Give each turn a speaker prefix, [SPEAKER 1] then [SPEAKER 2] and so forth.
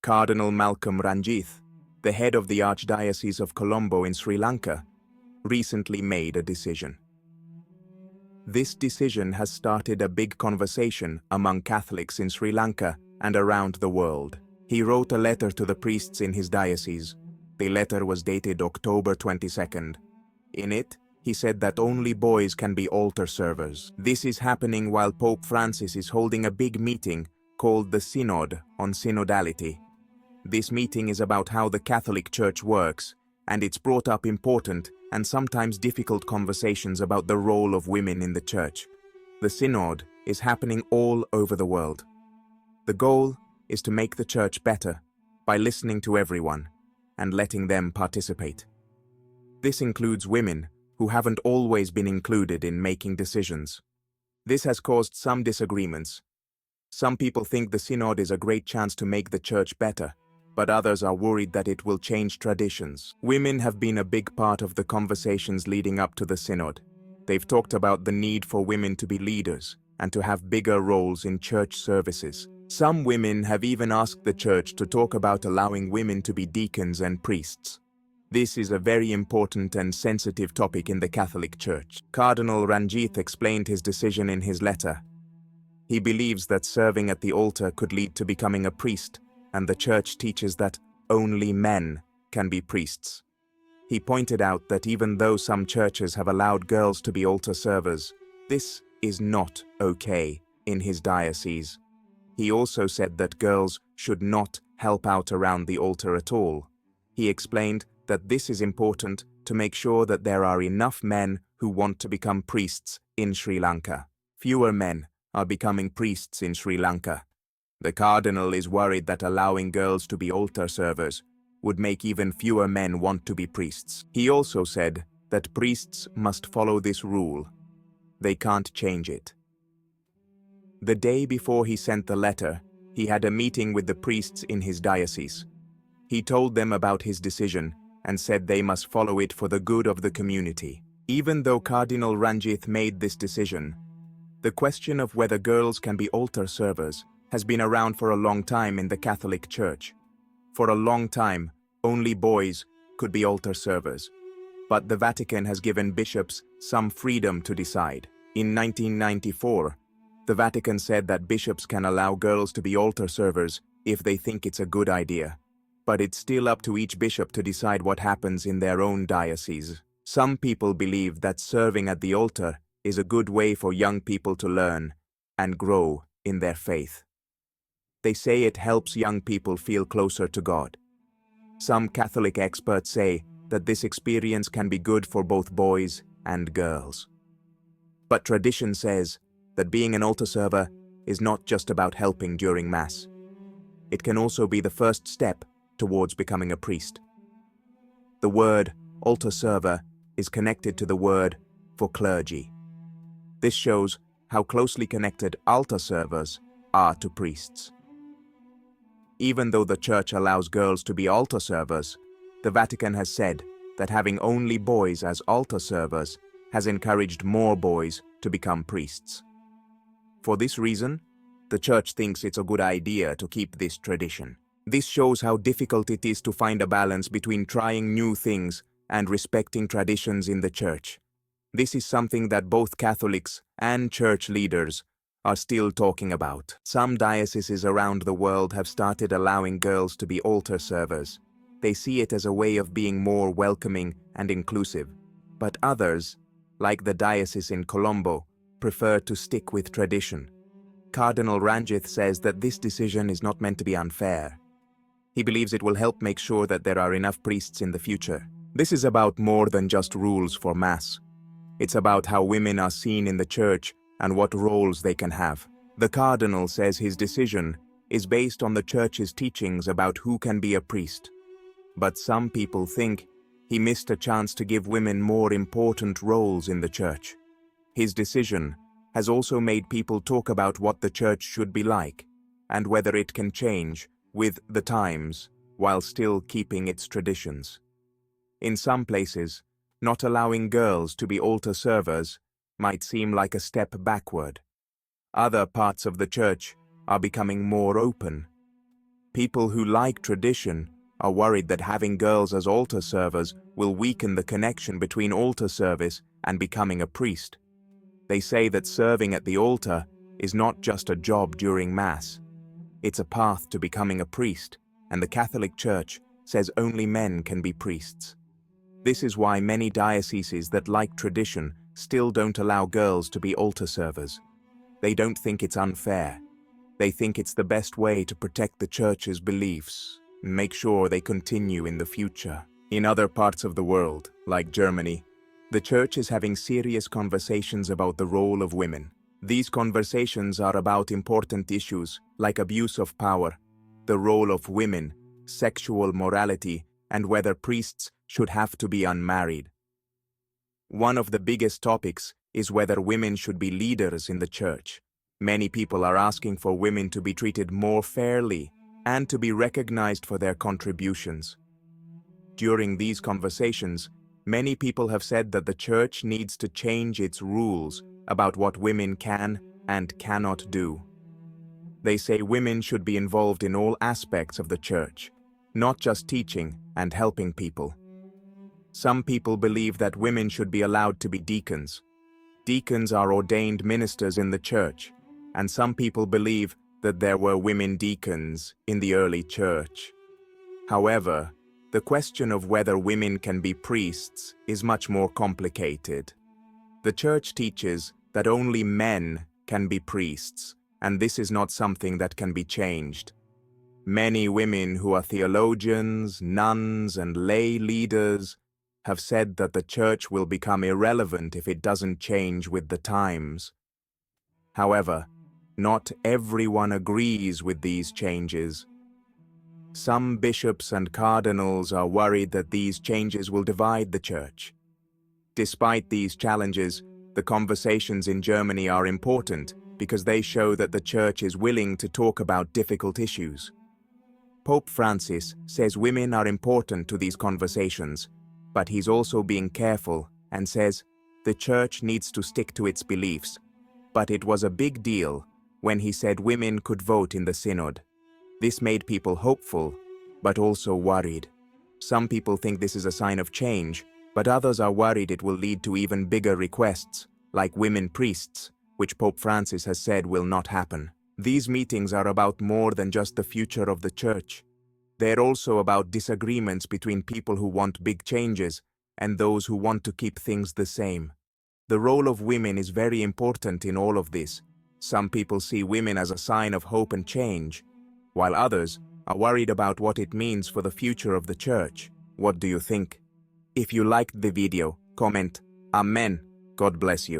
[SPEAKER 1] Cardinal Malcolm Rangit, the head of the Archdiocese of Colombo in Sri Lanka, recently made a decision. This decision has started a big conversation among Catholics in Sri Lanka and around the world. He wrote a letter to the priests in his diocese. The letter was dated October 22nd. In it, he said that only boys can be altar servers. This is happening while Pope Francis is holding a big meeting called the Synod on synodality. This meeting is about how the Catholic Church works, and it's brought up important and sometimes difficult conversations about the role of women in the Church. The Synod is happening all over the world. The goal is to make the Church better by listening to everyone and letting them participate. This includes women who haven't always been included in making decisions. This has caused some disagreements. Some people think the Synod is a great chance to make the Church better, but others are worried that it will change traditions. Women have been a big part of the conversations leading up to the Synod. They've talked about the need for women to be leaders and to have bigger roles in church services. Some women have even asked the Church to talk about allowing women to be deacons and priests. This is a very important and sensitive topic in the Catholic Church. Cardinal Rangit explained his decision in his letter. He believes that serving at the altar could lead to becoming a priest, and the Church teaches that only men can be priests. He pointed out that even though some churches have allowed girls to be altar servers, this is not okay in his diocese. He also said that girls should not help out around the altar at all. He explained that this is important to make sure that there are enough men who want to become priests in Sri Lanka. Fewer men are becoming priests in Sri Lanka. The Cardinal is worried that allowing girls to be altar servers would make even fewer men want to be priests. He also said that priests must follow this rule. They can't change it. The day before he sent the letter, he had a meeting with the priests in his diocese. He told them about his decision and said they must follow it for the good of the community. Even though Cardinal Rangit made this decision, the question of whether girls can be altar servers has been around for a long time in the Catholic Church. For a long time, only boys could be altar servers. But the Vatican has given bishops some freedom to decide. In 1994, the Vatican said that bishops can allow girls to be altar servers if they think it's a good idea. But it's still up to each bishop to decide what happens in their own diocese. Some people believe that serving at the altar is a good way for young people to learn and grow in their faith. They say it helps young people feel closer to God. Some Catholic experts say that this experience can be good for both boys and girls. But tradition says that being an altar server is not just about helping during Mass. It can also be the first step towards becoming a priest. The word altar server is connected to the word for clergy. This shows how closely connected altar servers are to priests. Even though the Church allows girls to be altar servers, the Vatican has said that having only boys as altar servers has encouraged more boys to become priests. For this reason, the Church thinks it's a good idea to keep this tradition. This shows how difficult it is to find a balance between trying new things and respecting traditions in the Church. This is something that both Catholics and Church leaders are still talking about. Some dioceses around the world have started allowing girls to be altar servers. They see it as a way of being more welcoming and inclusive. But others, like the diocese in Colombo, prefer to stick with tradition. Cardinal Rangit says that this decision is not meant to be unfair. He believes it will help make sure that there are enough priests in the future. This is about more than just rules for Mass. It's about how women are seen in the Church and what roles they can have. The Cardinal says his decision is based on the Church's teachings about who can be a priest. But some people think he missed a chance to give women more important roles in the Church. His decision has also made people talk about what the Church should be like and whether it can change with the times while still keeping its traditions. In some places, not allowing girls to be altar servers might seem like a step backward. Other parts of the Church are becoming more open. People who like tradition are worried that having girls as altar servers will weaken the connection between altar service and becoming a priest. They say that serving at the altar is not just a job during Mass. It's a path to becoming a priest, and the Catholic Church says only men can be priests. This is why many dioceses that like tradition still don't allow girls to be altar servers. They don't think it's unfair. They think it's the best way to protect the Church's beliefs and make sure they continue in the future. In other parts of the world, like Germany, the Church is having serious conversations about the role of women. These conversations are about important issues like abuse of power, the role of women, sexual morality, and whether priests should have to be unmarried. One of the biggest topics is whether women should be leaders in the Church. Many people are asking for women to be treated more fairly and to be recognized for their contributions. During these conversations, many people have said that the Church needs to change its rules about what women can and cannot do. They say women should be involved in all aspects of the Church, not just teaching and helping people. Some people believe that women should be allowed to be deacons. Deacons are ordained ministers in the Church, and some people believe that there were women deacons in the early Church. However, the question of whether women can be priests is much more complicated. The Church teaches that only men can be priests, and this is not something that can be changed. Many women who are theologians, nuns, and lay leaders have said that the Church will become irrelevant if it doesn't change with the times. However, not everyone agrees with these changes. Some bishops and cardinals are worried that these changes will divide the Church. Despite these challenges, the conversations in Germany are important because they show that the Church is willing to talk about difficult issues. Pope Francis says women are important to these conversations, but he's also being careful and says the Church needs to stick to its beliefs. But it was a big deal when he said women could vote in the Synod. This made people hopeful, but also worried. Some people think this is a sign of change, but others are worried it will lead to even bigger requests, like women priests, which Pope Francis has said will not happen. These meetings are about more than just the future of the Church. They're also about disagreements between people who want big changes and those who want to keep things the same. The role of women is very important in all of this. Some people see women as a sign of hope and change, while others are worried about what it means for the future of the Church. What do you think? If you liked the video, comment, Amen. God bless you.